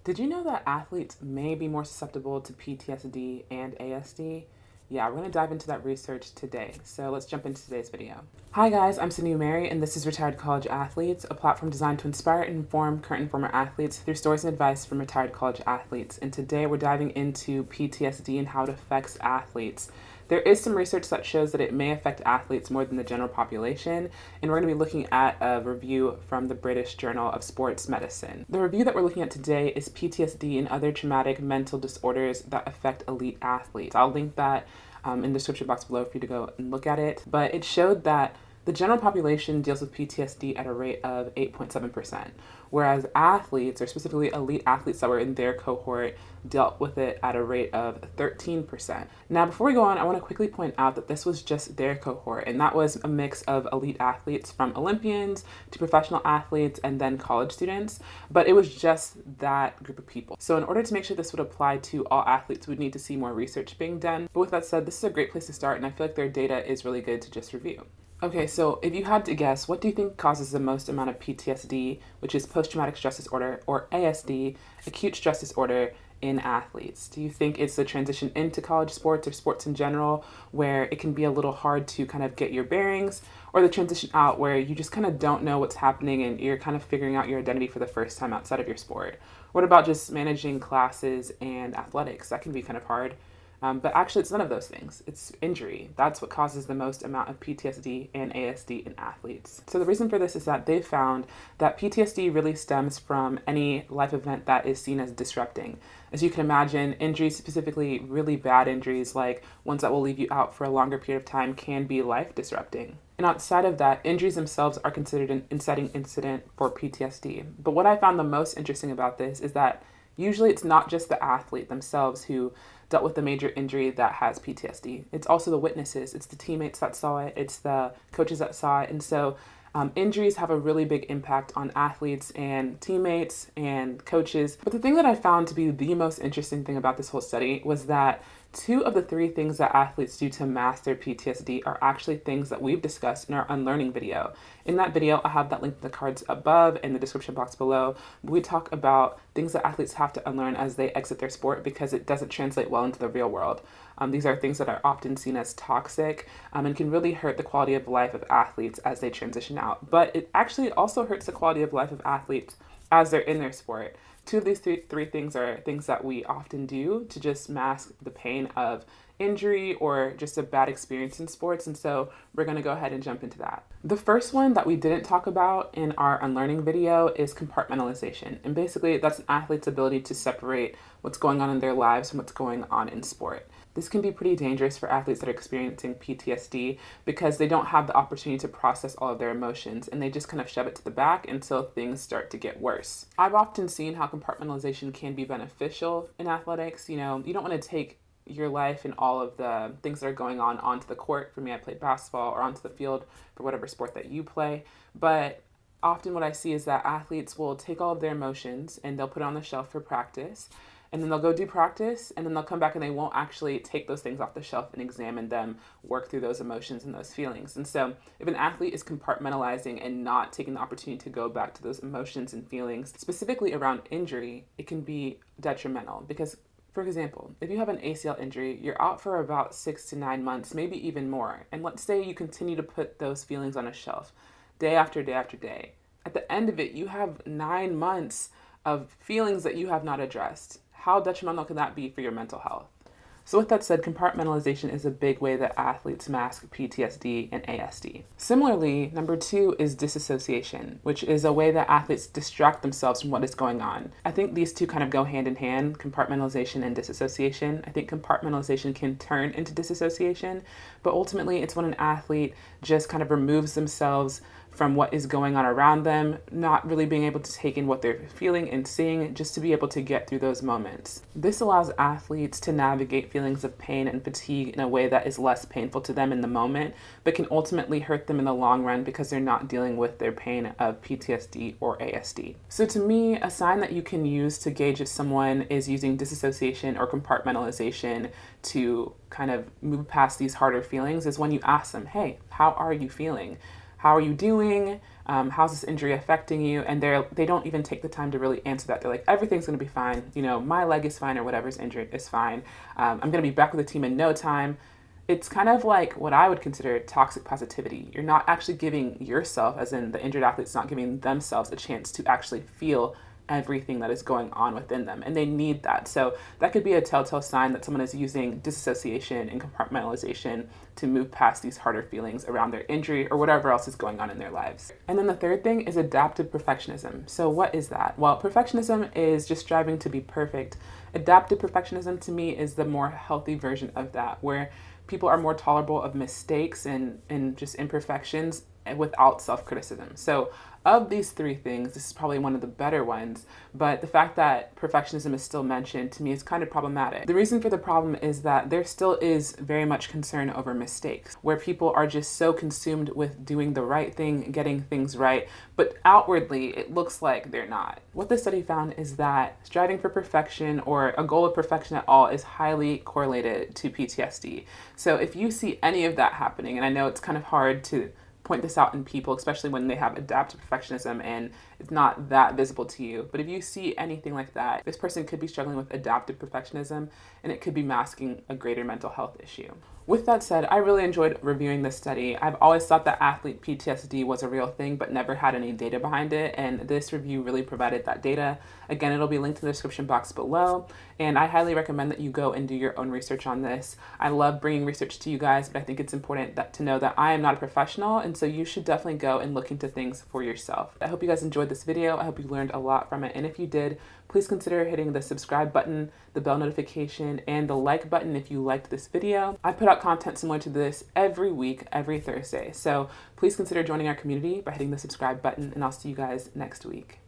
Did you know that athletes may be more susceptible to PTSD and ASD? Yeah, we're going to dive into that research today. So let's jump into today's video. Hi guys, I'm Sydney Mary, and this is Retired College Athletes, a platform designed to inspire and inform current and former athletes through stories and advice from retired college athletes. And today we're diving into PTSD and how it affects athletes. There is some research that shows that it may affect athletes more than the general population, and we're going to be looking at a review from the British Journal of Sports Medicine. The review that we're looking at today is PTSD and other traumatic mental disorders that affect elite athletes. I'll link that in the description box below for you to go and look at it. But it showed that the general population deals with PTSD at a rate of 8.7%, whereas athletes, or specifically elite athletes that were in their cohort, dealt with it at a rate of 13%. Now, before we go on, I want to quickly point out that this was just their cohort, and that was a mix of elite athletes from Olympians to professional athletes and then college students, but it was just that group of people. So in order to make sure this would apply to all athletes, we'd need to see more research being done. But with that said, this is a great place to start, and I feel like their data is really good to just review. Okay, so if you had to guess, what do you think causes the most amount of PTSD, which is post-traumatic stress disorder, or ASD, acute stress disorder, in athletes? Do you think it's the transition into college sports or sports in general, where it can be a little hard to kind of get your bearings, or the transition out where you just kind of don't know what's happening and you're kind of figuring out your identity for the first time outside of your sport? What about just managing classes and athletics? That can be kind of hard. But actually, it's none of those things. It's injury. That's what causes the most amount of PTSD and ASD in athletes. So the reason for this is that they found that PTSD really stems from any life event that is seen as disrupting. As you can imagine, injuries, specifically really bad injuries, like ones that will leave you out for a longer period of time, can be life disrupting. And outside of that, injuries themselves are considered an inciting incident for PTSD. But what I found the most interesting about this is that usually it's not just the athlete themselves who dealt with the major injury that has PTSD. It's also the witnesses, it's the teammates that saw it, it's the coaches that saw it. And so injuries have a really big impact on athletes and teammates and coaches. But the thing that I found to be the most interesting thing about this whole study was that 2 of the 3 things that athletes do to mask their PTSD are actually things that we've discussed in our unlearning video. In that video, I have that link in the cards above and the description box below. We talk about things that athletes have to unlearn as they exit their sport because it doesn't translate well into the real world. These are things that are often seen as toxic and can really hurt the quality of life of athletes as they transition out. But it actually also hurts the quality of life of athletes as they're in their sport. 2 of these three things are things that we often do to just mask the pain of injury or just a bad experience in sports. And so we're going to go ahead and jump into that. The first one that we didn't talk about in our unlearning video is compartmentalization. And basically that's an athlete's ability to separate what's going on in their lives from what's going on in sport. This can be pretty dangerous for athletes that are experiencing PTSD because they don't have the opportunity to process all of their emotions and they just kind of shove it to the back until things start to get worse. I've often seen how compartmentalization can be beneficial in athletics. You know, you don't want to take your life and all of the things that are going on onto the court. For me, I played basketball, or onto the field for whatever sport that you play. But often what I see is that athletes will take all of their emotions and they'll put it on the shelf for practice. And then they'll go do practice, and then they'll come back and they won't actually take those things off the shelf and examine them, work through those emotions and those feelings. And so if an athlete is compartmentalizing and not taking the opportunity to go back to those emotions and feelings, specifically around injury, it can be detrimental. Because, for example, if you have an ACL injury, you're out for about 6 to 9 months, maybe even more. And let's say you continue to put those feelings on a shelf day after day after day. At the end of it, you have 9 months of feelings that you have not addressed. How detrimental can that be for your mental health? So with that said, compartmentalization is a big way that athletes mask PTSD and ASD. Similarly, number 2 is disassociation, which is a way that athletes distract themselves from what is going on. I think these 2 kind of go hand in hand, compartmentalization and disassociation. I think compartmentalization can turn into disassociation, but ultimately it's when an athlete just kind of removes themselves from what is going on around them, not really being able to take in what they're feeling and seeing, just to be able to get through those moments. This allows athletes to navigate feelings of pain and fatigue in a way that is less painful to them in the moment, but can ultimately hurt them in the long run because they're not dealing with their pain of PTSD or ASD. So to me, a sign that you can use to gauge if someone is using disassociation or compartmentalization to kind of move past these harder feelings is when you ask them, hey, how are you feeling? how are you doing? How's this injury affecting you? And they don't even take the time to really answer that. They're like, everything's going to be fine. You know, my leg is fine, or whatever's injured is fine. I'm going to be back with the team in no time. It's kind of like what I would consider toxic positivity. You're not actually giving yourself, as in the injured athlete's not giving themselves a chance to actually feel everything that is going on within them, and they need that. So that could be a telltale sign that someone is using disassociation and compartmentalization to move past these harder feelings around their injury or whatever else is going on in their lives. And then the third thing is adaptive perfectionism. So what is that? Well, perfectionism is just striving to be perfect. Adaptive perfectionism to me is the more healthy version of that, where people are more tolerable of mistakes and just imperfections without self-criticism. So of these three things, this is probably one of the better ones, but the fact that perfectionism is still mentioned to me is kind of problematic. The reason for the problem is that there still is very much concern over mistakes, where people are just so consumed with doing the right thing, getting things right, but outwardly it looks like they're not. What the study found is that striving for perfection or a goal of perfection at all is highly correlated to PTSD. So if you see any of that happening, and I know it's kind of hard to point this out in people, especially when they have adaptive perfectionism and it's not that visible to you. But if you see anything like that, this person could be struggling with adaptive perfectionism, and it could be masking a greater mental health issue. With that said, I really enjoyed reviewing this study. I've always thought that athlete PTSD was a real thing, but never had any data behind it, and this review really provided that data. Again, it'll be linked in the description box below, and I highly recommend that you go and do your own research on this. I love bringing research to you guys, but I think it's important to know that I am not a professional, and so you should definitely go and look into things for yourself. I hope you guys enjoyed this video. I hope you learned a lot from it, and if you did, please consider hitting the subscribe button, the bell notification, and the like button if you liked this video. I put out content similar to this every week, every Thursday, so please consider joining our community by hitting the subscribe button, and I'll see you guys next week.